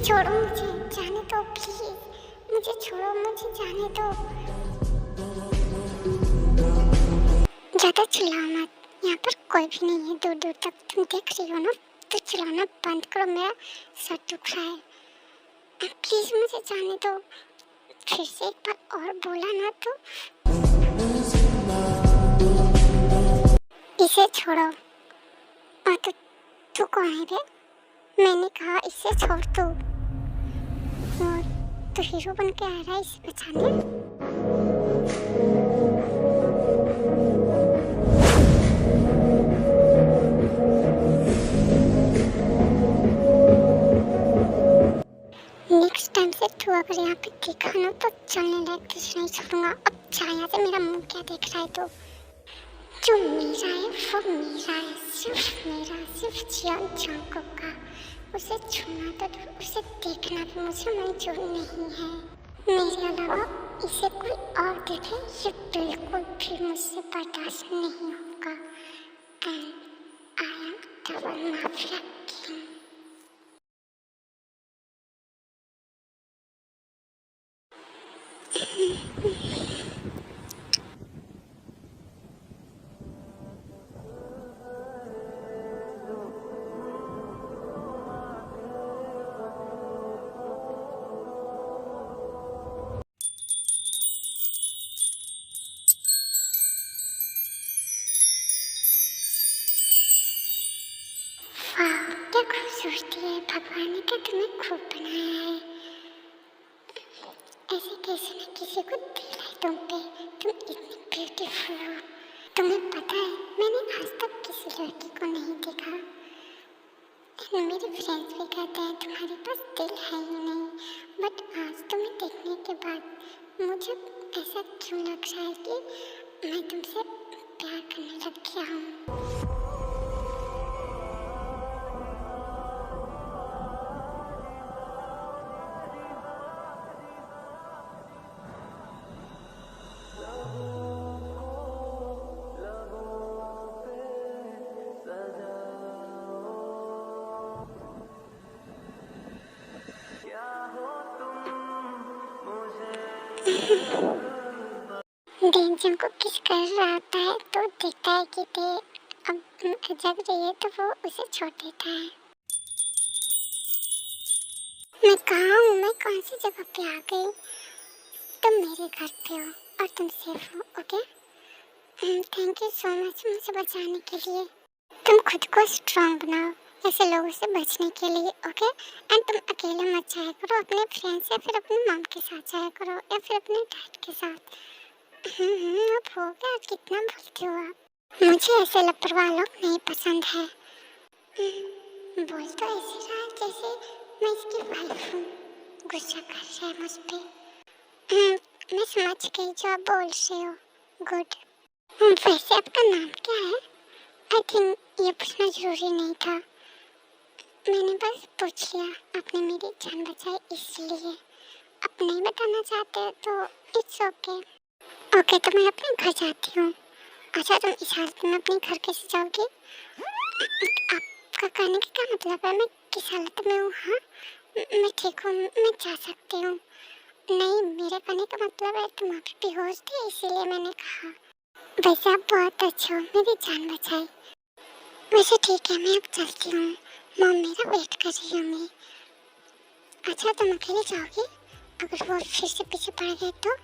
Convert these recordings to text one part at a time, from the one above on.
छोड़ो मुझे, जाने दो प्लीज। मुझे छोड़ो, मुझे जाने दो। ज्यादा चिल्लाओ मत, यहाँ पर कोई भी नहीं है दूर दूर तक। तुम देख रही हो ना, तो चिल्लाना बंद करो, मेरा सर दुख रहा है। प्लीज मुझे जाने दो। फिर से एक बार और बोला ना तो इसे छोड़ो। और तू कौन है बे? मैंने कहा इसे छोड़ तू। और तू हीरो बन के आ रहा है इसे बचाने? नेक्स्ट टाइम से तू अगर यहाँ पे दिखा ना तो चलने लायक तुझे नहीं छोड़ूंगा। अब जा यहाँ से, मेरा मुंह क्या देख रहा है तो? जो मेरा है वो मेरा है, सिर्फ मेरा, सिर्फ जियान चांको का। उसे छूना तो दूर, उसे देखना भी मुझे मंजूर नहीं है। मेरे अलावा इसे कोई और देखे ये बिल्कुल भी मुझसे बर्दाश्त नहीं होगा। And I am double mafia king. वाह, क्या खूबसूरती है। भगवान ने क्या तुम्हें खूब बनाया है। ऐसे कैसे न किसी को दिल है तुम पे। तुम इतनी ब्यूटीफुल हो। तुम्हें पता है मैंने आज तक किसी लड़की को नहीं देखा। मेरे फ्रेंड्स भी कहते हैं तुम्हारे पास दिल है ही नहीं। बट आज तुम्हें देखने के बाद मुझे ऐसा क्यों लग रहा है कि मैं तुमसे प्यार करने लग गया हूँ। डेंजर को किस कर रहा होता है तो देखता है कि दे अब जग रही है तो वो उसे छोड़ देता है। मैं कहाँ हूँ? मैं कौन सी जगह पे आ गई? तुम मेरे घर पे हो और तुम सेफ हो। Okay, thank you so much मुझे बचाने के लिए। तुम खुद को स्ट्रॉन्ग बनाओ ऐसे लोगों से बचने के लिए। ओके, एंड तुम अकेले मत जाया करो अपने फ्रेंड्स या फिर अपनी मॉम के साथ जाया करो या फिर अपने डैड के साथ। अब हो गया, कितना बोलते हो आप? मुझे ऐसे लापरवाह लोग नहीं पसंद है। बोल तो ऐसे रहा जैसे मैं इसकी वाइफ हूँ। गुस्सा कर रहा है मुझ पे। मैं समझ गई जो आप बोल रहे हो। गुड। वैसे आपका नाम क्या है? आई थिंक ये पूछना जरूरी नहीं था। मैंने बस पूछ लिया। आपने मेरी जान बचाई इसलिए। आप नहीं बताना चाहते तो इट्स ओके। ओके, तो मैं अपने घर जाती हूँ। अच्छा, तुम इस हालत में अपने घर कैसे जाओगी? आपका कहने का क्या मतलब है? मैं किस हालत में हूँ? हाँ, मैं ठीक हूँ, मैं जा सकती हूँ। नहीं, मेरे कहने का मतलब है तुम अभी बेहोश थे इसीलिए मैंने कहा। वैसे आप बहुत अच्छे हो, मेरी जान बचाई। वैसे ठीक है, मैं अब चलती हूँ। मॉम मेरा वेट कर रही होंगी। अच्छा, तुम अकेले जाओगी? अगर वो फिर से पीछे पड़ गए तो?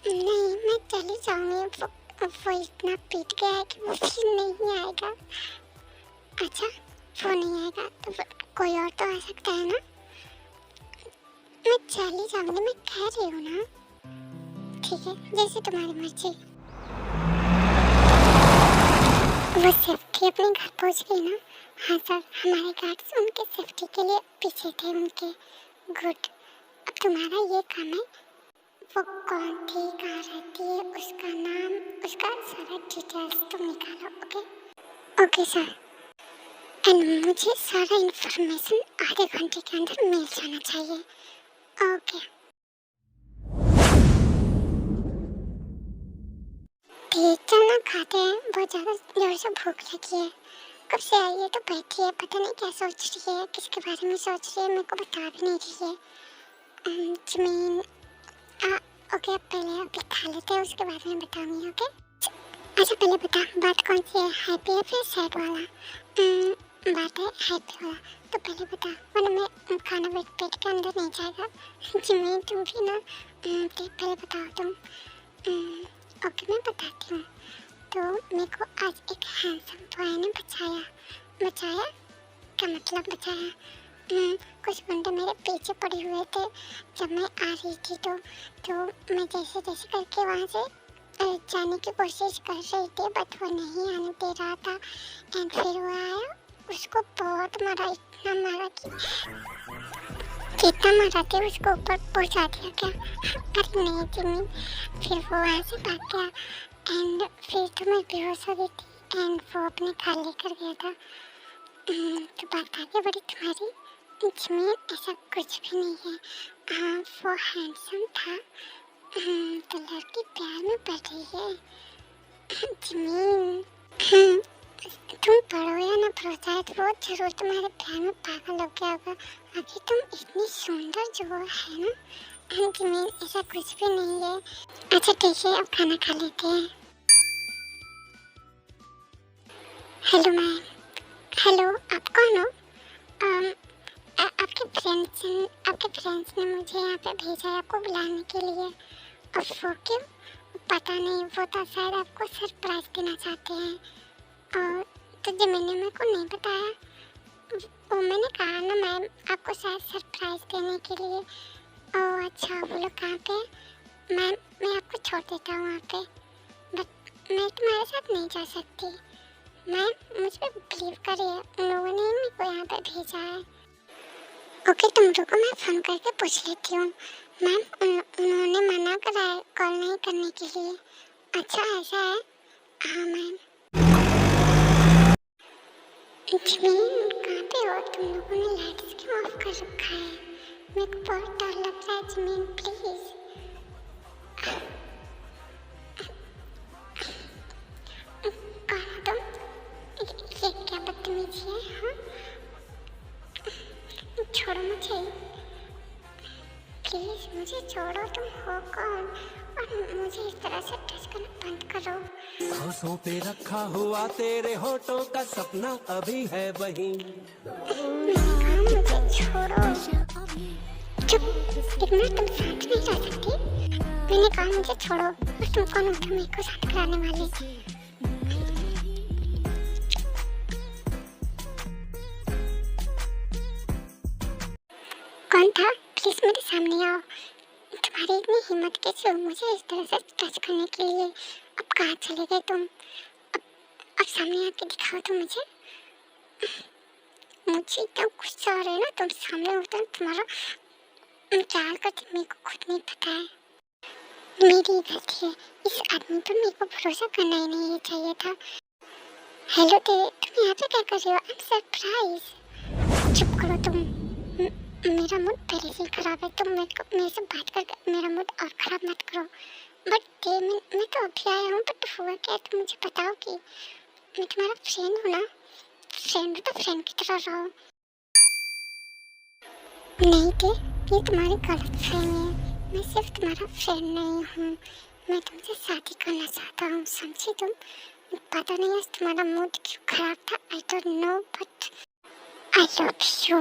नहीं, मैं चली जाऊंगी। वो इतना पीट गया है कि वो फिर नहीं आएगा। अच्छा, वो नहीं आएगा तो कोई और तो आ सकता है ना? मैं चली जाऊंगी, मैं कह रही हूँ ना। ठीक है, जैसे तुम्हारी मर्जी। वो सेफ्टी अपने घर पहुँच गई ना? हाँ सर, हमारे गार्ड्स उनके सेफ्टी के लिए पीछे थे उनके। गुड। अब तुम्हारा ये काम है, वो कौन थी, कहाँ रहती है, उसका नाम, उसका सारा डिटेल्स तुम निकालो। ओके? Okay sir. एंड मुझे सारा इन्फॉर्मेशन आधे घंटे के अंदर मिल जाना चाहिए। ओके। ठीक, चलना खाते हैं, बहुत ज़्यादा जोर से भूख लगी है। कब से आई है तो बैठी है, पता नहीं क्या सोच रही है, किसके बारे में सोच रही है, मेरे को बता भी नहीं रही है। जमीन ओके, पहले अभी खा लेते हैं, उसके बाद में बताऊंगी। ओके अच्छा पहले बता, बात कौन सी है, हैप्पी है फिर सैड वाला? बात है हैप्पी वाला, तो पहले बता वरना मैं खाना पेट के अंदर नहीं जाएगा। जमीन तुम भी ना, पहले बताओ तुम। ओके मैं बताती हूँ। तो मेरे को आज एक हैंडसम बॉय ने बचाया क्या मतलब बचाया? कुछ बंदे मेरे पीछे पड़े हुए थे जब मैं आ रही थी, तो मैं जैसे जैसे करके वहाँ से जाने की कोशिश कर रही थी, बट वो नहीं आने दे रहा था। एंड फिर वो आया, उसको बहुत मारा, इतना मारा कि जितना मारा थे उसको ऊपर पहुँचा दिया क्या? अरे नहीं जिमी, फिर वो वहाँ से भाग गया एंड फिर तो मैं बेहोश हो गई थी एंड वो अपने घर लेकर गया था। तो बात आगे बढ़ी तुम्हारी, जिमी ऐसा कुछ भी नहीं है। वो हैंडसम था, तो लड़की प्यार में पड़ रही है। जिमी तुम पढ़ो या ना पढ़ो, शायद वो जरूर तुम्हारे प्यार में पागल हो गया होगा। अभी तुम इतनी सुंदर जो है ना, जिमी ऐसा कुछ भी नहीं है। अच्छा ठीक है, अब खाना खा लेते हैं। Hello ma'am. हेलो, आप कौन हो? आपके फ्रेंड्स ने मुझे यहाँ पे भेजा है आपको बुलाने के लिए। और वो क्यों? पता नहीं, वो तो शायद आपको सरप्राइज देना चाहते हैं। और तो जब मैंने मेरे को नहीं बताया, वो मैंने कहा ना मैम आपको शायद सरप्राइज देने के लिए। ओह अच्छा, वो लोग कहाँ पे? मैम मैं आपको छोड़ देता हूँ वहाँ पे, बट मैं तुम्हारे साथ नहीं जा सकती। मैम मुझ पर बिलीव करिए, उन लोगों ने मेरे को यहाँ पे भेजा है। ओके तुम रुको, मैं फ़ोन करके पूछ लेती हूँ। मैम उन्होंने मना करा है कॉल नहीं करने के लिए। अच्छा ऐसा है? हाँ मैम। जमीन कहाँ पे हो? तुम लोगों ने लाइट्स क्यों ऑफ कर रखा है? मेरे को बहुत डर लग रहा है जमीन, प्लीज़। कौन हो तुम? ये क्या बदतमीजी है? हाँ छोड़ो मुझे, प्लीज मुझे छोड़ो। तुम हो कौन? और मुझे इस तरह से टच करना बंद करो। आंखों पे रखा हुआ तेरे होठों का सपना अभी है वही। मैंने कहा मुझे छोड़ो। चुप, एक मिनट तुम साथ नहीं रह सकती? मैंने कहा मुझे छोड़ो। और तुम कौन हो जो मेरे को साथ कराने वाले? कौन था? प्लीज मेरे सामने आओ। तुम्हारी इतनी हिम्मत कैसे हो मुझे इस तरह से टच करने के लिए? अब कहाँ चले गए तुम? अब सामने आके दिखाओ तो मुझे। मुझे इतना गुस्सा आ रहा है ना, तुम सामने होता है तुम्हारा चाल का मेरे को खुद नहीं पता है। मेरी गलती है, इस आदमी पर मेरे को भरोसा करना ही नहीं चाहिए था। हेलो तुम यहाँ पे क्या कर रही हो? I am surprise. चुप करो तुम, मेरा मूड पहले से ही खराब है। तुम मेरे से बात करके मेरा मूड और खराब मत करो। बट मैं तो अभी आया हूँ, बट हुआ क्या तुम मुझे बताओ कि मैं तुम्हारा फ्रेंड हूँ ना। फ्रेंड हो तो फ्रेंड की तरह रहो। नहीं थे, ये तुम्हारी गलत फहमी है। मैं सिर्फ तुम्हारा फ्रेंड नहीं हूँ, मैं तुमसे शादी करना चाहता हूँ, समझी तुम? पता नहीं आज तुम्हारा मूड क्यों खराब था, I don't know, but I love you.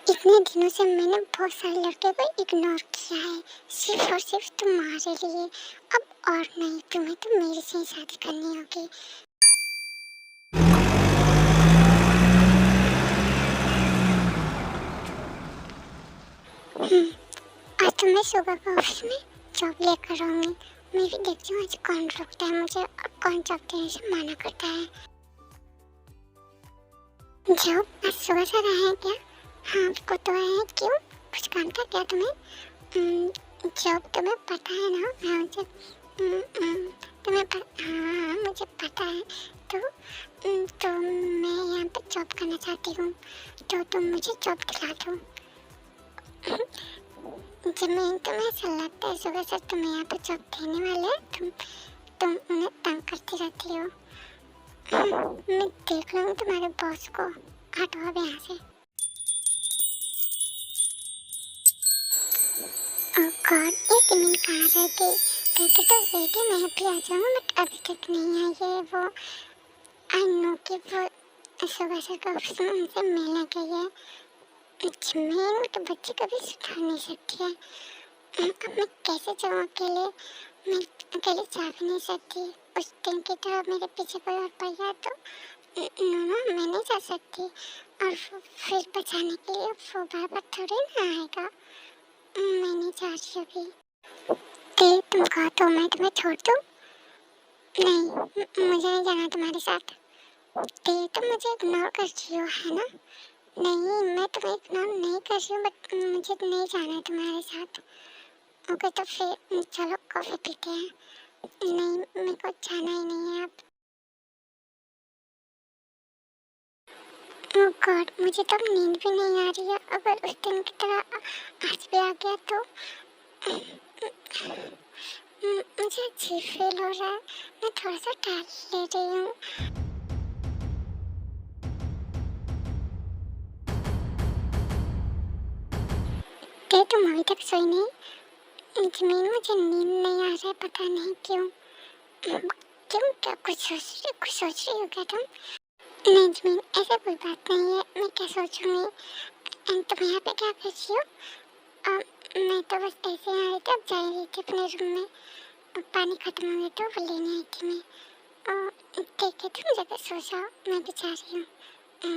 इतने दिनों से मैंने बहुत सारे लड़के को इग्नोर किया है, सिर्फ और सिर्फ तुम्हारे लिए। अब और नहीं, तुम्हें तो मेरे से ही शादी करनी होगी। आज तो मैं सुबह का ऑफिस में जॉब लेकर आऊँगी। मैं भी देखती हूँ आज कौन रोकता है मुझे और कौन जॉब देने से मना करता है। जॉब आज सुबह से रहे हैं क्या? हाँ आपको तो है, क्यों कुछ काम था क्या तुम्हें? जॉब तुम्हें पता है ना, मैं मुझे हाँ मुझे पता है। तो मैं यहाँ पे जॉब करना चाहती हूँ, तो तुम मुझे जॉब दिला दो। जमीन तुम्हें ऐसा लगता है सुबह से तुम्हें यहाँ पे जॉब देने वाले हैं? तुम उन्हें तंग करती रहती हो। मैं देख लूँगी तुम्हारे बॉस को। हटो अब यहाँ से। ओह गॉड, ये जमीन कहाँ रह गई? कहते तो बेटी मैं अभी आ जाऊँगा, बट अभी तक नहीं आई है वो। आई नो कि वो सुबह से कब से उनसे मिलने गई है। जमीन के बच्चे कभी सुधर नहीं सकती है। अब मैं कैसे जाऊँ अकेले? मैं अकेले जा भी नहीं सकती। उस दिन की तरह मेरे पीछे कोई और पड़ गया तो नो, मैं नहीं जा सकती। और वो फिर बचाने के लिए वो बार बार थोड़ी ना आएगा। मैं नहीं जा रही अभी। ते तुम कहो तो मैं तुम्हें छोड़ दूँ? नहीं, मुझे नहीं जाना तुम्हारे साथ। ते तुम मुझे इग्नोर कर रही हो है ना? नहीं, मैं तुम्हें इग्नोर नहीं कर रही हूँ, बट मुझे नहीं जाना है तुम्हारे साथ। ओके तो फिर चलो कॉफ़ी पीते हैं। नहीं, मेरे को जाना ही नहीं है अब। ओह गॉड, मुझे तो नींद भी नहीं आ रही है। अगर उस दिन की तरह आज भी आ गया तो मुझे अजीब फील हो रहा है। मैं थोड़ा सा टहल ले रही हूँ। ते तुम अभी तक सोई नहीं? जमीन मुझे नींद नहीं आ रहा है, पता नहीं क्यों। क्यों, क्या कुछ सोच रही हो क्या तुम? नहीं जमीन, ऐसा कोई बात नहीं है। मैं क्या सोचूंगी? तुम यहाँ पे क्या कर रही हो? मैं तो बस ऐसे ही आई थी, अब जा रही थी अपने रूम में। पानी खत्म हो गया तो वो लेने आई थी मैं। ठीक है, तुम जगह सो जाओ, मैं भी जा रही हूँ।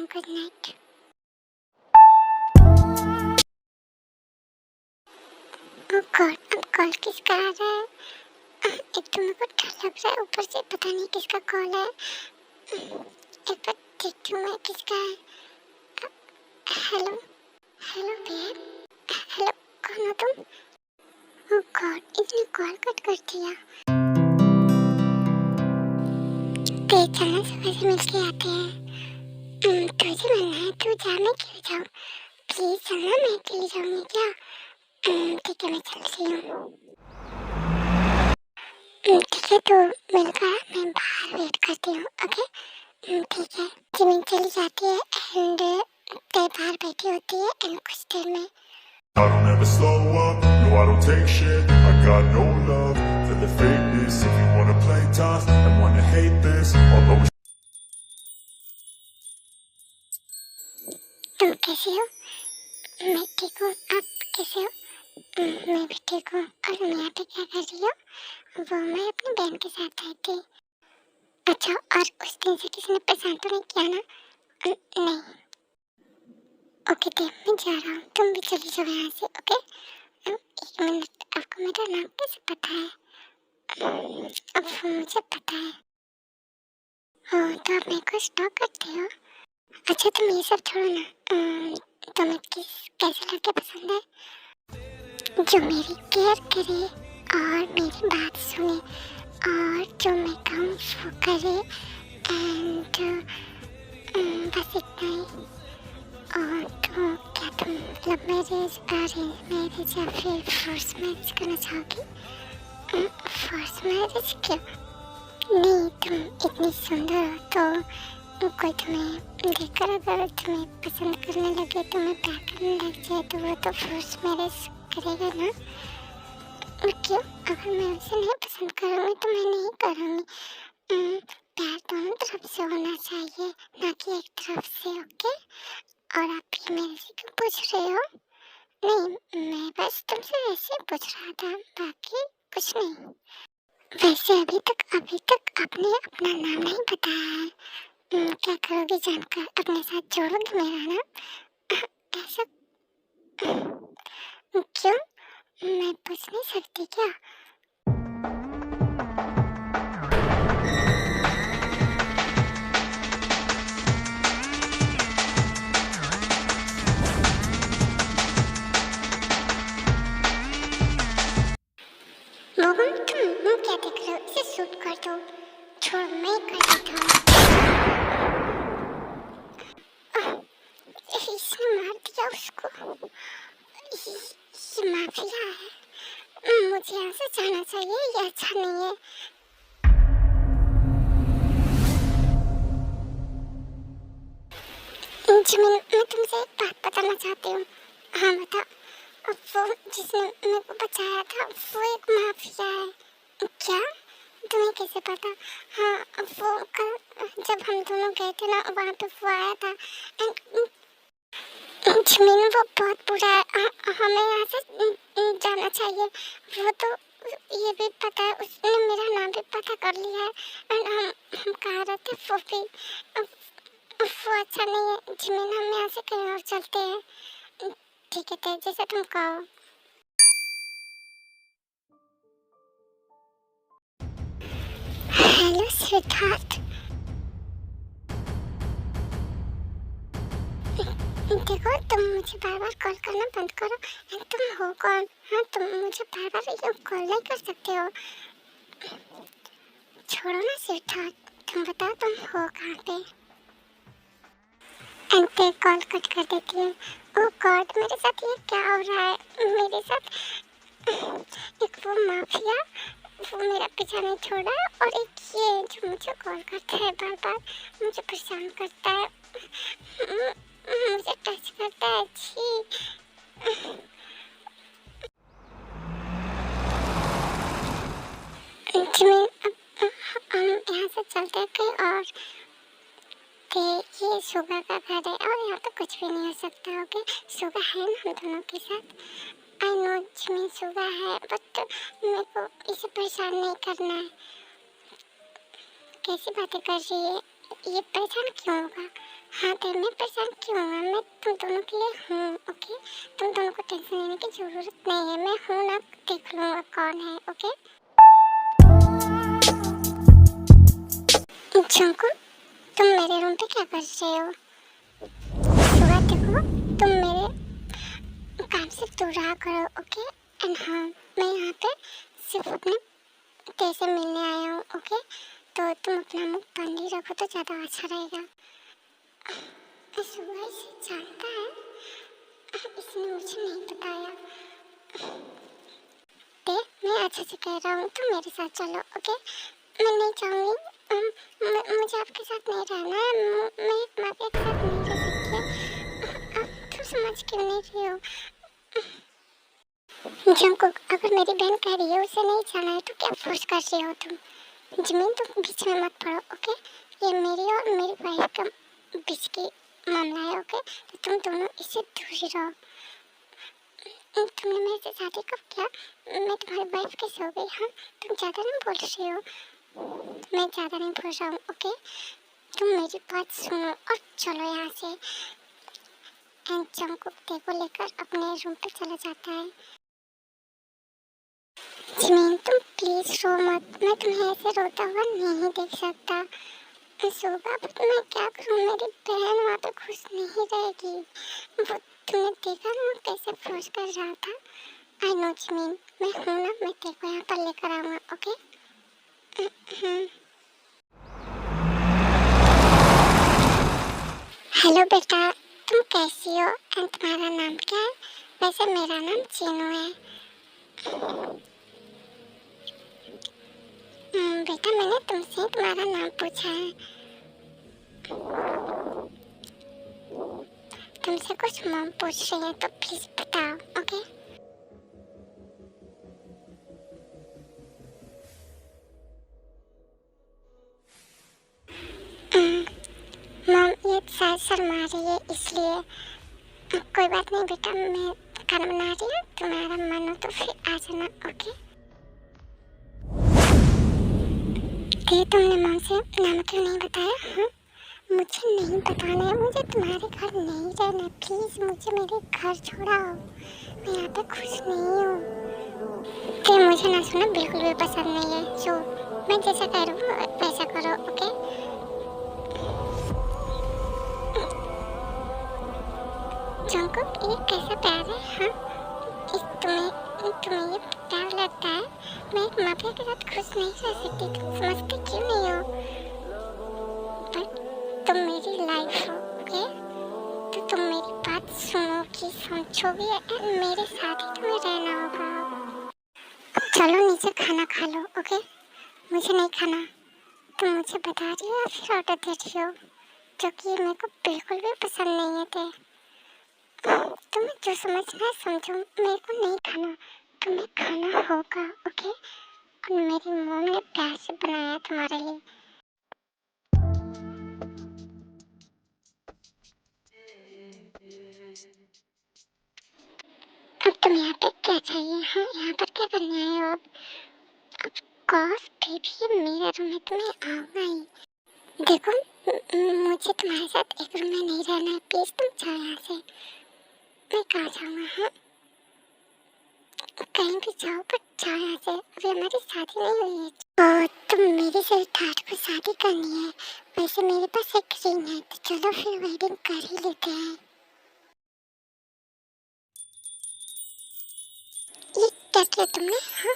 Good night. ओह गॉड, अब कॉल किसका आ रहा है? एक तो मेरे को डर लग रहा है, ऊपर से पता नहीं किसका कॉल है। एक बार देखती हूँ मैं किसका है। हेलो हेलो बेब, हेलो, कौन हो तुम? ओह गॉड, इसने कॉल कट कर दिया। ते चलना, सुबह से मिलके आते हैं। तुझे मिलना है? तू जा, मैं क्यों जाऊँ? प्लीज चलना, मैं अकेली जाऊँगी क्या? ठीक है, मैं चलती हूँ। ठीक है, तो मिलकर मैं बाहर वेट करती हूँ। ओके ठीक है। जमीन चली जाती है एंड ते बाहर बैठी होती है एंड कुछ देर में I don't ever slow up, no I don't take shit. I got no love for the fakeness. If you wanna play tough and wanna hate this, I'll always तुम कैसे हो? मैं ठीक हूँ, आप कैसे हो? मैं भी ठीक हूँ। और तुम यहाँ पे क्या कर रही हो? वो मैं अपनी बहन के साथ आई थी। अच्छा, और उस दिन से किसी ने परेशान तो नहीं किया ना? नहीं। ओके देव, मैं जा रहा हूँ, तुम भी चली जाओ यहाँ से। ओके एक मिनट, आपको मेरा नाम कैसे पता है? अब वो मुझे पता है। हाँ, तो आप मेरे को स्टॉक करते हो? अच्छा तुम ये सब छोड़ो ना। तुम्हें कैसे लड़के पसंद है? जो मेरी केयर करे और मेरी बात सुने और जो मैं कहूँ वो करे एंड बस इतना ही। और तो क्या तुम लव मैरिज, अरेंज मैरिज या फिर फोर्स मैरिज करना चाहोगी? फोर्स मैरिज क्यों? नहीं, तुम इतनी सुंदर हो तो कोई तुम्हें देखकर अगर तुम्हें पसंद करने लगे, तुम्हें प्यार करने लग जाए तो वो तो फोर्स मैरिज करेगा ना? क्यों? अगर मैं उसे नहीं पसंद करूँगी तो मैं नहीं करूँगी। प्यार दोनों तरफ से होना चाहिए, ना कि एक तरफ से। ओके? और आप ये मेरे से क्यों पूछ रहे हो? नहीं, मैं बस तुमसे ऐसे पूछ रहा था, बाकी कुछ नहीं। वैसे अभी तक आपने अपना नाम नहीं बताया है। क्या करोगी जानकर? अपने साथ जोड़ोगे मेरा नाम? ऐसा क्यों? मैं पूछ नहीं सकती क्या? मोहन, तुम क्या देख रहे हो? इसे शूट कर दो। छोड़, मैं कर देता हूँ। इसने मार दिया उसको। ये माफिया है। मुझे यहाँ से जाना चाहिए, ये अच्छा नहीं है। जिमिन, मैं तुमसे एक बात बताना चाहती हूँ। हाँ बता। अब वो जिसने मेरे को बचाया था वो एक माफिया है। क्या? तुम्हें कैसे पता? हाँ, वो कल जब हम दोनों गए थे ना वहाँ पे वो आया था। जिमिन वो बहुत बुरा है, हमें यहाँ से जाना चाहिए। वो तो ये भी पता है, उसने मेरा नाम भी पता कर लिया है। एंड हम कह रहे थे वो भी वो अच्छा नहीं है। जिमिन, हम यहाँ से कहीं और चलते हैं। ठीक है तेज, जैसे तुम कहो। हेलो सिद्धार्थ, देखो तुम मुझे बार बार कॉल करना बंद करो। तुम हो कौन? हाँ, तुम मुझे बार बार कॉल नहीं कर सकते हो। छोड़ो ना सिद्धार्थ, तुम बताओ तुम हो कहाँ पे? अंते कॉल कट कर देती है। ओह गॉड, मेरे साथ ये क्या हो रहा है? मेरे साथ एक वो माफिया, वो मेरा पीछा नहीं छोड़ा, और एक ये जो मुझे कॉल करता है बार बार, मुझे परेशान करता है, मुझे टच करता है। छी। जिमिन, हम यहाँ से चलते हैं कहीं और। कि ये सुगा का घर है और यहाँ पे कुछ भी नहीं हो सकता। ओके, सुगा है ना हम दोनों के साथ। आई नो जिमिन सुगा है, बट मेरे को इसे परेशान नहीं करना है। कैसी बातें कर रही है ये? परेशान क्यों होगा? हाँ तो मैं परेशान क्यों होगा? मैं तुम दोनों के लिए हूँ। ओके, तुम दोनों को टेंशन लेने की जरूरत नहीं है। मैं हूँ ना, देख लूँगा कौन है। ओके जंकुक, तुम मेरे रूम पे क्या कर रहे हो? सुबह देखो, तुम मेरे काम से दूर रहा करो। ओके एंड हाँ, मैं यहाँ पे सिर्फ अपने तेरे से मिलने आया हूँ। ओके, तो तुम अपना मुख बंद ही रखो तो ज़्यादा अच्छा रहेगा। सुबह इसे जानता है, इसने मुझे नहीं बताया। मैं अच्छे से कह रहा हूँ, तुम मेरे साथ चलो। ओके, मैं नहीं चाहूँगी, मुझे आपके साथ नहीं रहना है। मैं एक माफिया के साथ नहीं रह सकती। अब तुम समझ क्यों नहीं रही हो? जंकुक, अगर मेरी बहन कह रही है उसे नहीं जाना है तो क्या फोर्स कर रही हो तुम? जिमिन, तुम बीच में मत पड़ो। ओके, ये मेरी और मेरी वाइफ का बीच की मामला है। ओके, तो तुम दोनों इससे दूर ही रहो। तुमने मेरे से शादी कब किया? मैं तुम्हारी वाइफ कैसे हो गई? हाँ, तुम ज़्यादा नहीं बोल रही हो। मैं ज़्यादा नहीं बोल रहा हूँ। ओके, तुम मेरी बात सुनो और चलो यहाँ से। एंड जंकुक देखो लेकर अपने रूम पे चला जाता है। जिमिन, तुम प्लीज रो मत, मैं तुम्हें ऐसे रोता हुआ नहीं देख सकता। सुबह मैं क्या करूँ? मेरी बहन वहाँ पे खुश नहीं रहेगी। वो तुमने देखा ना कैसे फोर्स कर रहा था। आई नो जिमिन, मैं हूँ ना, मैं देखो यहाँ पर लेकर आऊँगा। ओके हेलो बेटा, तुम कैसी हो एंड तुम्हारा नाम क्या है? वैसे मेरा नाम चीनू है। बेटा, मैंने तुमसे तुम्हारा नाम पूछा है। तुमसे कुछ मॉम पूछ रही है तो प्लीज बताओ। ओके मॉम, ये शायद शर्मा रही है इसलिए। कोई बात नहीं बेटा, मैं खाना बना रही हूँ, तुम्हारा मन हो तो फिर आ जाना। ओके तुमने मॉम से नाम क्यों नहीं बताया? हाँ, मुझे नहीं बताना है, मुझे तुम्हारे घर नहीं रहना। प्लीज मुझे मेरे घर छोड़ाओ, मैं यहाँ पे खुश नहीं हूँ। मुझे ना सुना बिल्कुल भी पसंद नहीं है। सो मैं जैसा कह रहा हूँ वैसा करो। ओके जंकुक, ये कैसा प्यार है? हाँ, तुम्हें ये प्यार लगता है? मैं एक माफिया के साथ खुश नहीं रह सकती, तुम समझते क्यों नहीं हो? बट तुम मेरी लाइफ हो। ओके, तो तुम मेरी बात सुनोगी, समझोगी एंड मेरे साथ ही तुम्हें रहना होगा। चलो नीचे खाना खा लो। ओके, मुझे नहीं खाना। तुम मुझे बता रही हो या फिर ऑर्डर दे रही हो? जो कि मेरे को बिल्कुल भी पसंद नहीं है थे। तुम्हें जो समझना है समझो, मेरे को नहीं खाना, तुम्हें खाना होगा, ओके? और मेरी मम्मी ने प्यार से बनाया तुम्हारे लिए। अब तुम यहाँ पे क्या चाहिए? हाँ, यहाँ पर क्या करने आए हो आप? ऑफकोर्स बेबी, मेरा रूम है, तुम्हें आऊंगा ही। देखो, मुझे तुम्हारे साथ एक रूम में नहीं रहना है, प्लीज तुम जाओ यहाँ से। मैं कहाँ जाऊँगा? हाँ, कहीं भी जाओ, पर जाओ यहाँ से, अभी हमारी शादी नहीं हुई है। और तुम मेरे से ठाठ को शादी करनी है, वैसे मेरे पास एक रिंग है, तो चलो फिर वेडिंग कर ही लेते हैं। ये क्या किया तुमने? हाँ,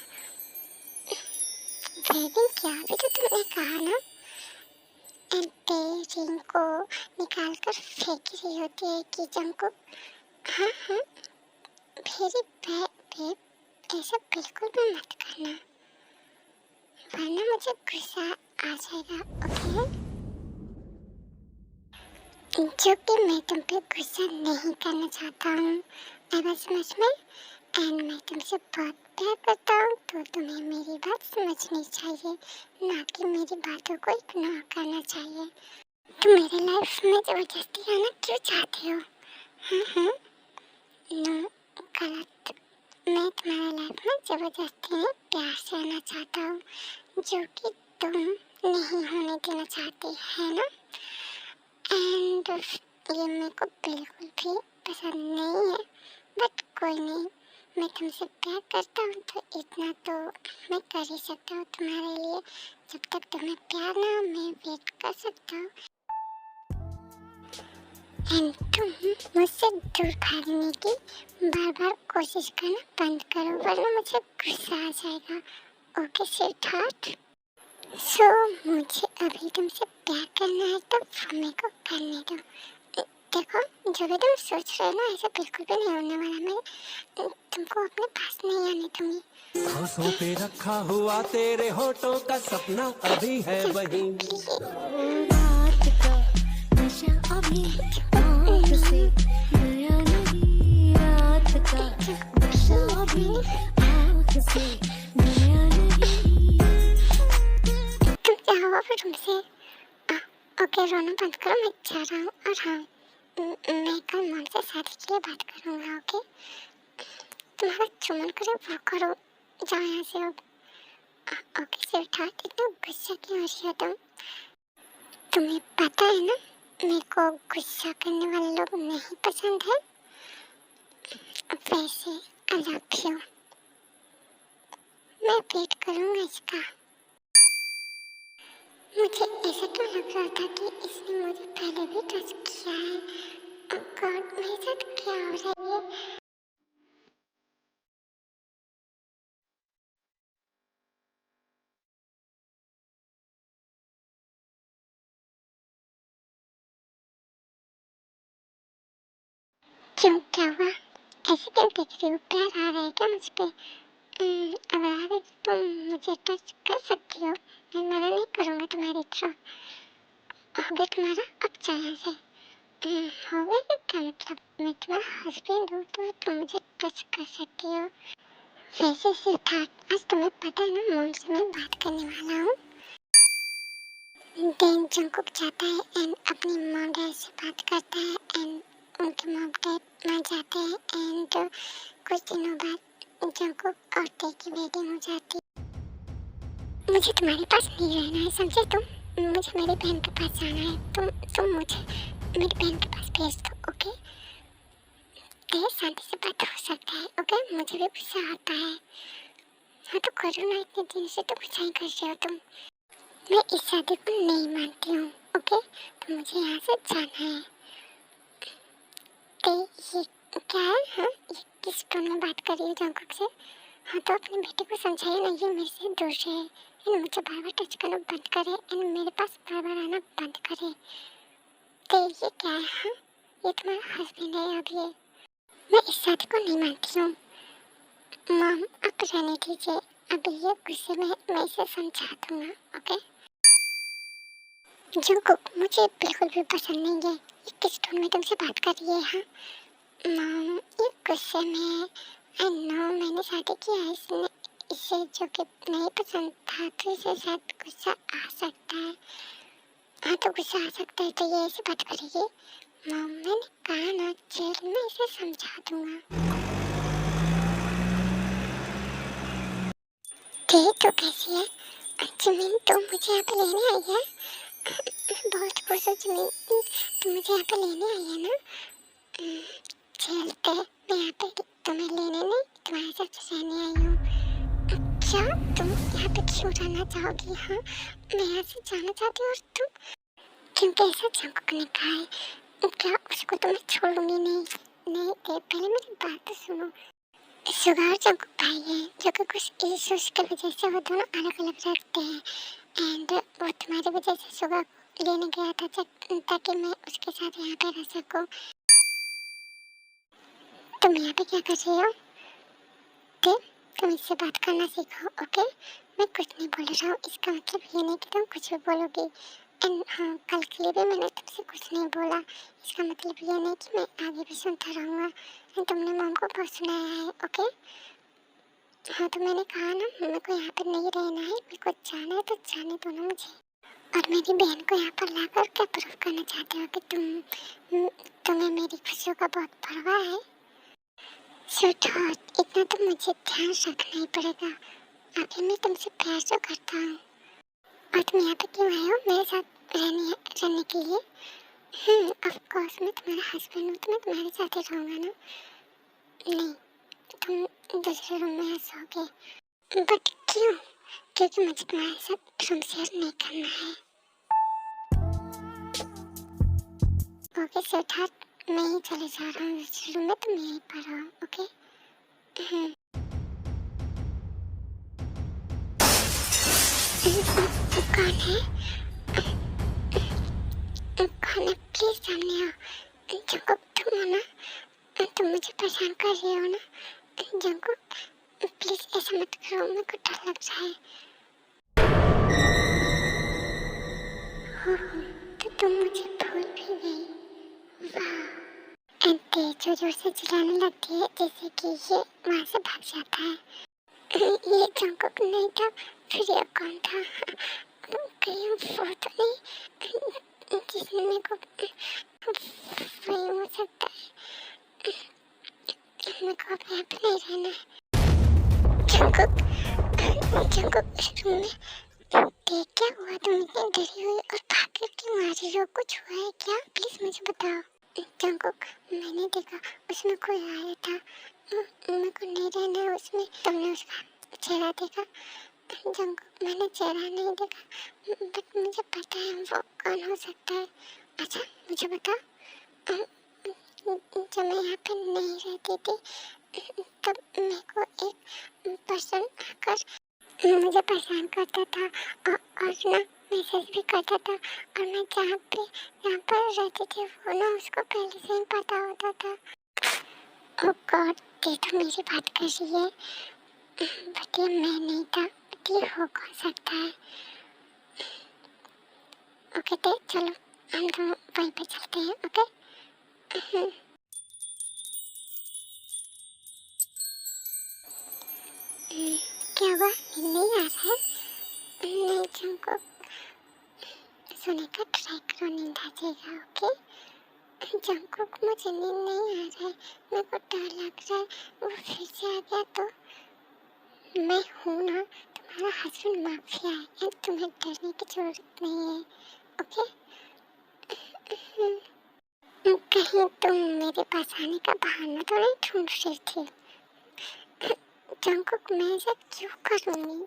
वेडिंग किया? अभी तो तुमने कहा ना। एंड रिंग को निकाल कर फेंक रही होती है किचन को। हाँ हाँ, मेरी बेब, ऐसा बिल्कुल भी मत करना, वरना मुझे गुस्सा आ जाएगा, ओके? जो कि मैं तुम पे गुस्सा नहीं करना चाहता हूँ, मैं बस समझ में, एंड मैं तुमसे बहुत प्यार करता हूँ, तो तुम्हें मेरी बात समझनी चाहिए, ना कि मेरी बातों को इग्नोर करना चाहिए। तुम मेरे लाइफ में जबरदस्ती आना क्यों चाहते हो? हाँ, नो, गलत। मैं तुम्हारे लाइफ में जबरदस्ती नहीं, प्यार से आना चाहता हूँ, जो कि तुम नहीं होने देना चाहती है ना। एंड ये मेरे को बिल्कुल भी पसंद नहीं है, बट कोई नहीं, मैं तुमसे प्यार करता हूँ, तो इतना तो मैं कर ही सकता हूँ तुम्हारे लिए। जब तक तुम्हें प्यार ना हो, मैं वेट कर सकता हूँ। एंड तुम मुझसे दूर भागने की बार बार कोशिश करना बंद करो, वरना मुझे गुस्सा आ जाएगा, ओके स्वीटहार्ट? सो मुझे अभी तुमसे प्यार करना है, तो मेरे को करने दो। देखो, जो भी तुम सोच रहे हो ना, ऐसा बिल्कुल भी नहीं होने वाला। मैं तुमको अपने पास नहीं आने दूंगी। सांसों पे रखा हुआ तेरे होठों का सपना अभी है वहीं। रात का नशा अभी आँख से गया नहीं, रात का नशा अभी आँख से गया नहीं। तुम क्या हुआ फिर तुमसे? ओके, रोना बंद करो, मैं जा रहा हूँ। और हाँ, मैं कल मॉम से शादी के लिए बात करूँगा, ओके? तुम्हारा जो मन करे वो करो, जाओ यहाँ से अब। ओके स्वीटहार्ट, इतना गुस्सा क्यों हो रही हो तुम? तुम्हें पता है ना, मेरे को गुस्सा करने वाले लोग नहीं पसंद है। वैसे आई लव यू, मैं वेट करूँगा इसका। मुझे ऐसा तो लग रहा था कि इसने मुझे पहले भी टच किया है। ओह गॉड, मेरे साथ क्या हो रहा है? क्यों, क्या हुआ? ऐसे क्यों देख रही हो? प्यार आ रहा है क्या मुझ पे? अगर आ रही तो तुम मुझे टच कर सकती हो, मैं मना नहीं करूँगा तुम्हारी तरफ। हो गया तुम्हारा? अब जाओ यहाँ से। हो गया कि क्या मतलब? मैं तुम्हारा हस्बैंड हूँ, तो तुम मुझे टच कर सकती हो। वैसे सिद्धार्थ, आज तुम्हें पता है ना, मॉम से मैं बात करने वाला हूँ। देन जंकुक जाता है एंड अपनी मॉम डैड से बात करता है, एंड उनके मॉम डैड मर जाते हैं, एंड कुछ दिनों बाद जंकुक और ते की वेडिंग हो जाती है। मुझे तुम्हारे पास नहीं रहना है, समझे तुम? मुझे मेरी बहन के पास जाना है, तुम मुझे मेरी बहन के पास भेज दो, ओके? ते शांति से बात हो सकता है, ओके? मुझे भी गुस्सा आता है। हाँ तो करो ना, इतने दिन से तो कुछ नहीं कर रहे हो तुम। मैं इस शादी को नहीं मानती हूँ, ओके? तो मुझे यहाँ से जाना है। ते ये क्या है? हाँ, ये किस टोन में बात कर रही है जंकुक से? हाँ तो अपने बेटे को समझाइए ना, ये मेरे से दूर रहे, एंड मुझे बार बार टच करना बंद करे, एंड मेरे पास बार बार आना बंद करे। तो ये क्या है? हाँ, ये तुम्हारा हस्बैंड है अब ये। मैं इस शादी को नहीं मानती हूँ। मॉम, आप रहने दीजिए, अभी ये गुस्से में मैं इसे समझा दूँगा, ओके? जंगकुक मुझे बिल्कुल भी पसंद नहीं है। ये किस टोन में तुमसे बात कर रही है? हाँ मॉम, ये गुस्से में। आई नो मैंने शादी किया है, इसने इसे जो कि नहीं पसंद था, तो इसे शायद गुस्सा आ सकता है। हाँ तो गुस्सा आ सकता है तो ये ऐसी बात करेगी? मॉम मैंने कहा ना, चल मैं इसे समझा दूंगा। थे तो कैसी है? जमीन तो मुझे यहाँ पे लेने आई है। बहुत खुश हो जमीन, तुम मुझे यहाँ पे लेने आई है ना? चलते मैं यहाँ पे तुम्हें लेने नहीं, तुम्हारे साथ रहने आई हूँ। क्या तुम यहाँ पे क्यों रहना चाहोगी? हाँ मैं यहाँ से जाना चाहती हूँ और तुम? क्योंकि ऐसा जंगकुक ने कहा है। क्या उसको तो मैं छोड़ूंगी नहीं। नहीं दे, पहले मेरी बात तो सुनो। सुगा और जंगकुक भाई हैं जो कि कुछ इश्यूज की वजह से वो दोनों अलग अलग रहते हैं। एंड वो तुम्हारी वजह से सुगा लेने गया था ताकि मैं उसके साथ यहाँ पे रह सकूँ। तुम यहाँ पे क्या कर रही हो? तुम इससे बात करना सीखो, ओके? मैं कुछ नहीं बोल रहा हूँ, इसका मतलब ये नहीं कि तुम कुछ भी बोलोगी। एंड हाँ, कल के लिए भी मैंने तुमसे कुछ नहीं बोला, इसका मतलब ये नहीं कि मैं आगे भी सुनता रहूँगा। एंड तुमने मॉम को बहुत सुनाया है, ओके? हाँ तो मैंने कहा ना, मेरे को यहाँ पर नहीं रहना है, मेरे को जाना है तो जाने दो ना मुझे। और मेरी बहन को यहाँ पर लाकर क्या प्रूफ करना चाहते हो कि तुम्हें मेरी खुशियों का बहुत परवाह है? स्वीटहार्ट, इतना तो मुझे ध्यान रखना ही पड़ेगा, आखिर मैं तुमसे प्यार तो करता हूँ। और तुम यहाँ पे क्यों आए हो मेरे साथ रहने के लिए? ऑफ कोर्स मैं तुम्हारा हस्बैंड हूँ तो मैं तुम्हारे साथ ही रहूँगा ना। नहीं, तुम दूसरे रूम में सोओगे। बट क्यों? क्योंकि मुझे तुम्हारे साथ रूम शेयर नहीं करना है। ओके स्वीटहार्ट, मैं ही चले जा रहा हूँ दूसरे रूम में, तुम यहीं पर रहो, ओके? कौन है? कौन है? प्लीज सामने आओ। जंगकुक तुम हो ना? तुम मुझे परेशान कर रहे हो ना? जंगकुक प्लीज ऐसा मत करो, मेरे को डर लग रहा है। तो तुम मुझे भूल भी गई, वाह। एंड तेज जोर से चिल्लाने लगती है जैसे कि ये वहाँ से भाग जाता है। ये जंगकुक नहीं था, फिर ये कौन था? कहीं वो तो नहीं जिसने मेरे को, वही हो सकता है। मेरे को अब यहाँ पे नहीं रहना है। जंगकुक इस रूम में देख क्या हुआ? तुम इतनी डरी हुई और भाग क्यों आ रही हो? कुछ हुआ है क्या? प्लीज मुझे बताओ। जंगकुक मैंने देखा उसमें कोई आया था, मेरे को नहीं रहना है उसमें। तुमने उसका चेहरा देखा? जंगकुक मैंने चेहरा नहीं देखा, बट मुझे पता है वो कौन हो सकता है। अच्छा मुझे बता, जब मैं यहाँ पे नहीं रहती थी तब मेरे को एक पर्सन आकर मुझे परेशान करता था और ना मैसेज भी करता था, और मैं यहाँ पर रहती थी वो ना उसको पहले से ही पता होता था। ओह गॉड, ये तो मेरी बात कर रही है, बट ये मैं नहीं था, बट ये हो कौन सकता है? ओके तो चलो हम दोनों वहीं पे चलते हैं, ओके? क्या हुआ? नहीं आ रहा है? नहीं जंगकुक, सोने का ट्राई करो, नींद आ जाएगा, ओके? जंगकुक मुझे नींद नहीं आ रहा है, मेरे को डर लग रहा है वो फिर से आ गया तो। मैं हूँ ना तुम्हारा हस्बैंड, माफिया है, एंड तुम्हें डरने की जरूरत नहीं है, ओके? कहीं तुम मेरे पास आने का बहाना तो नहीं ढूंढ रही थी? जंगकुक मैं ऐसा क्यों करूँगी?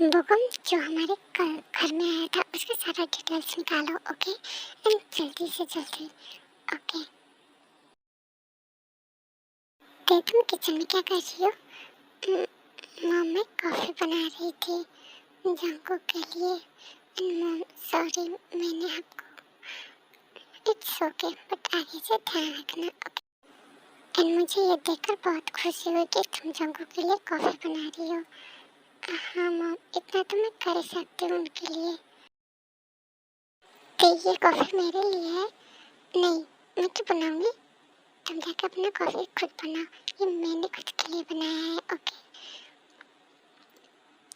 बोगम जो हमारे घर में आया था उसके सारा डिटेल्स निकालो, ओके? एंड जल्दी से जल्दी, ओके? तो तुम किचन में क्या कर रही हो? मॉम मैं कॉफ़ी बना रही थी जंगकुक के लिए। एंड मॉम सॉरी, मैंने आपको, इट्स ओके, बट आगे से ध्यान रखना, ओके? एंड मुझे ये देखकर बहुत खुशी हुई कि तुम जंगकुक के लिए कॉफ़ी बना रही हो। हाँ मॉम, इतना तो मैं कर ही सकती हूँ उनके लिए। तो ये कॉफ़ी मेरे लिए है। नहीं, मैं क्यों बनाऊंगी? तुम जाकर अपना कॉफ़ी खुद बनाओ, ये मैंने खुद के लिए बनाया है। ओके,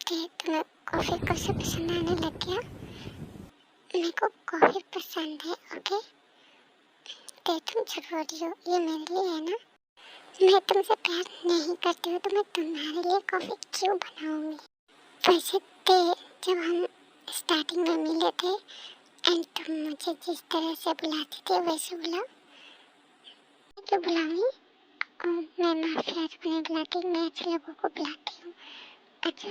तो तुम्हें कॉफ़ी कब से पसंद आने लग गया? मेरे को कॉफ़ी पसंद है। ओके, तो तुम झूठ बोल रही हो, ये मेरे लिए है ना? मैं तुमसे प्यार नहीं करती हूँ तो मैं तुम्हारे लिए कॉफ़ी क्यों बनाऊंगी? वैसे तो जब हम स्टार्टिंग में मिले थे एंड तुम मुझे जिस तरह से बुलाती थी वैसे बुलाओ। क्यों बुलाऊंगी? मैं माफिया को नहीं बुलाती, मैं अच्छे लोगों को बुलाती हूँ। अच्छा,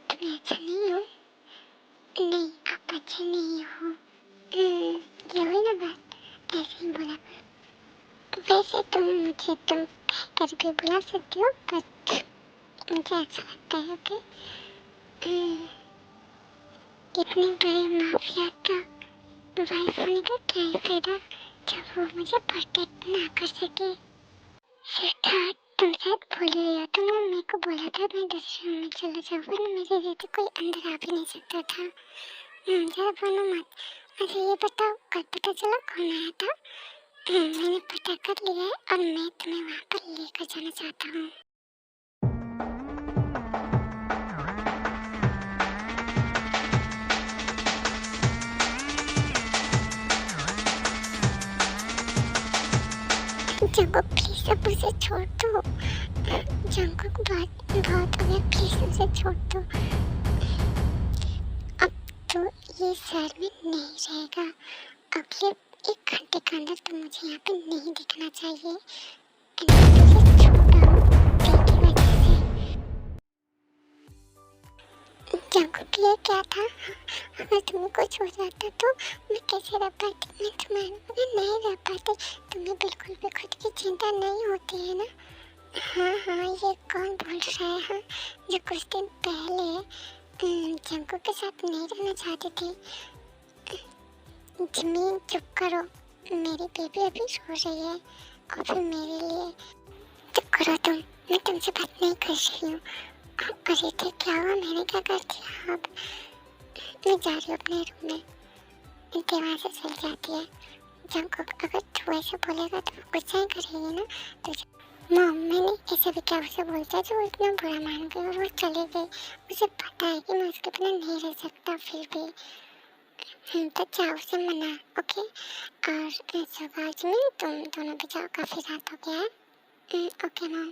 तुम्हें अच्छा नहीं हो? नहीं, आप अच्छे नहीं हो। ये हुई ना बात, ऐसे ही बोला। वैसे तुम मुझे तुम कहकर भी बुला सकती हो, बट मुझे अच्छा लगता है। ओके, कितने बड़े माफिया का वाइफ होने का क्या ही फायदा जब वो मुझे प्रोटेक्ट ना कर सके। सिद्धार्थ, तुम शायद भूल गई हो, तुमने मेरे को बोला था मैं दूसरे रूम में चला जाऊँ, वरना मेरे रहते कोई अंदर आ भी नहीं सकता था। ज़्यादा बोलो मत। अच्छा ये बताओ, कल पता चला कौन आया था? मैंने पता कर लिया है और मैं तुम्हें वहाँ पर लेकर जाना चाहता हूँ। जंगकुक प्लीज अब उसे छोड़ दो। जंगकुक बहुत बहुत हो गया, प्लीज उसे छोड़ दो। अब तो ये शहर में नहीं रहेगा। अगले 1 घंटे के अंदर तो मुझे यहाँ पे नहीं दिखना चाहिए। तुझे छोड़ा हूँ तेरी वजह से। जंगकुक ये क्या था? अगर तुम्हें कुछ हो जाता तो मैं कैसे रह पाती? मैं तुम्हारे बगैर नहीं रह पाती। तुम्हें बिल्कुल भी खुद की चिंता नहीं होती है ना? हाँ, ये कौन बोल रहा है? हाँ, जो कुछ दिन पहले जंगकुक के साथ नहीं रहना चाहती थी। जमीन चुप करो, मेरी बेबी अभी सो रही है और फिर मेरे लिए चुप करो तुम। मैं तुमसे बात नहीं कर रही हूँ। अरे थे क्या हुआ? मैंने क्या कर दिया? अब मैं जा रही हूँ अपने रूम में। इनके वहाँ से चल जाती है। जंगकुक, अगर तू ऐसे बोलेगा तो वो गुस्सा ही करेगी ना तुझे। मॉम, मैंने ऐसे भी क्या उसे बोलता जो वो इतना बुरा मान गई और वो चली गई। मुझे पता है कि मैं उसके बिना नहीं रह सकता, फिर भी तो जाओ उसे मना। ओके, और सुबह में तुम दोनों भी जाओ, काफ़ी रात हो गया है। Okay mom.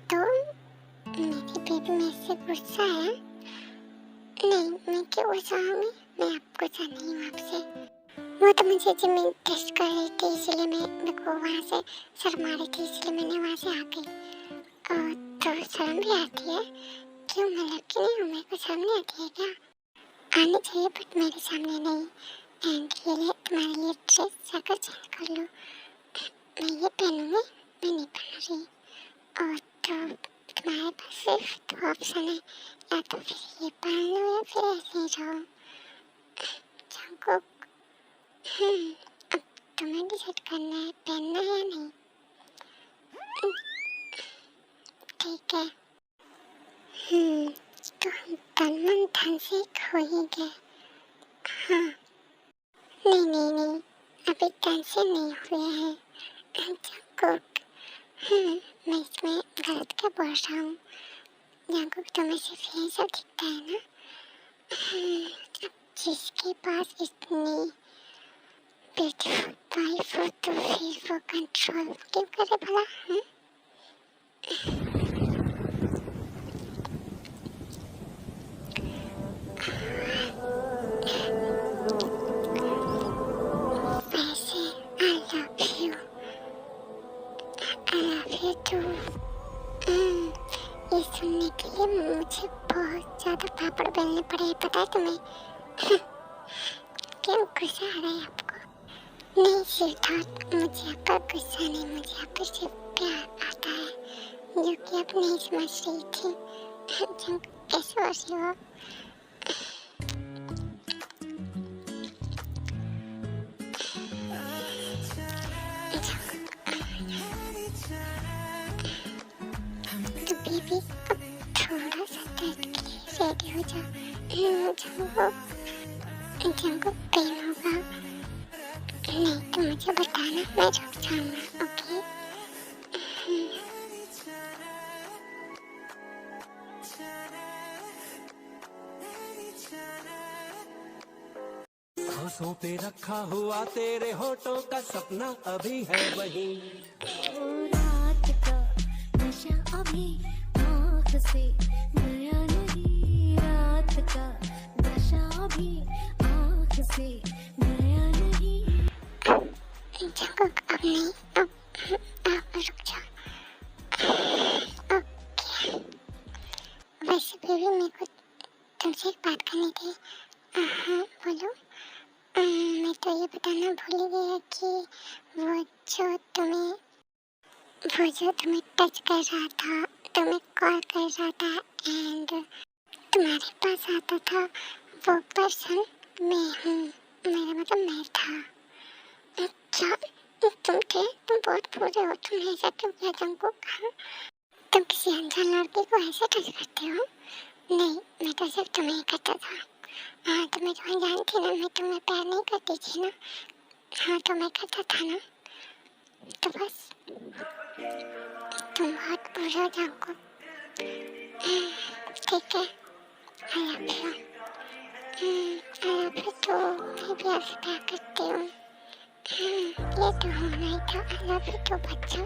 तो मेरी बेबी मेरे से गुस्सा है? नहीं, मैं क्यों गुस्सा हूँ? मैं आपको गुस्सा नहीं हूँ आपसे। वो तो मुझे जमीन टेस्ट कर रही थी, इसलिए मैं मेरे को वहाँ से शर्म आ रही थी, इसलिए मैंने वहाँ से आ गई। तो शर्म भी आती है? क्यों, मैं लड़की नहीं हूँ? मेरे को शर्म नहीं आती है क्या? आनी चाहिए, बट मेरे सामने नहीं। एंड ये लिए तुम्हारे लिए ड्रेस जाकर चेंज कर लो। मैं ये पहनूंगी? मैं नहीं पहन रही। और तो तुम्हारे पास सिर्फ 2 ऑप्शन है, या तो फिर ये पहन लो या फिर ऐसे ही रहो। जंगकुक, अब तुम्हें डिसाइड करना है पहनना है या नहीं। ठीक है। तो हम तन मन धन से खो ही गए। हाँ, नहीं, अभी तन से नहीं हुए हैं। जंगकुक, मैं इसमें गलत क्या बोल रहा हूँ? जंगकुक, तुम्हें सिर्फ यही सब दिखता है ना? अब जिसके पास इतनी ब्यूटीफुल वाइफ हो तो फिर वो कंट्रोल क्यों करे भला? वैसे I love you too। ये सुनने के लिए मुझे बहुत ज़्यादा पापड़ बेलने पड़े हैं, पता है तुम्हें? क्यों गुस्सा आ रहा है आपको? नहीं सिद्धार्थ, मुझे आपका गुस्सा नहीं, मुझे आपका सिर्फ प्यार आता है, जो कि आप नहीं समझ रही थी। कैसे हो रही हो? तो बेबी, जंगको पेन होगा, नहीं तो मुझे बताना, मैं रुक जाऊंगा। ओके आंखों पे रखा हुआ तेरे होठों का सपना अभी है वही। रात का नशा अभी आँख से गया नहीं, रात का नशा अभी आँख से गया नहीं। जंगको अब नहीं, अब रुक जाओ। ओके वैसे बेबी मेरे को तुमसे एक बात करनी थी। हाँ बोलो। मैं तो ये बताना भूल ही गया कि वो जो तुम्हें टच कर रहा था, तुम्हें कॉल कर रहा था एंड तुम्हारे पास आता था, वो पर्सन मैं हूँ, मेरा मतलब मैं था। क्या तुम थे? तुम बहुत बुरे हो, तुम ऐसा क्यों किया जंगकुक? तुम किसी अनजान लड़की को ऐसे टच करते हो? नहीं, मैं तो सिर्फ तुम्हें ही करता था। हाँ तो मैं तुम्हें जानती ना, मैं तुम्हें प्यार नहीं करती थी ना। हाँ तो मैं करता था ना, तो बस तुम बहुत बुरे हो जंगकुक। ठीक है, आई लव यू तो मैं भी आपसे प्यार करती हूँ। ये तो होना ही था, आई लव यू तो बच्चा।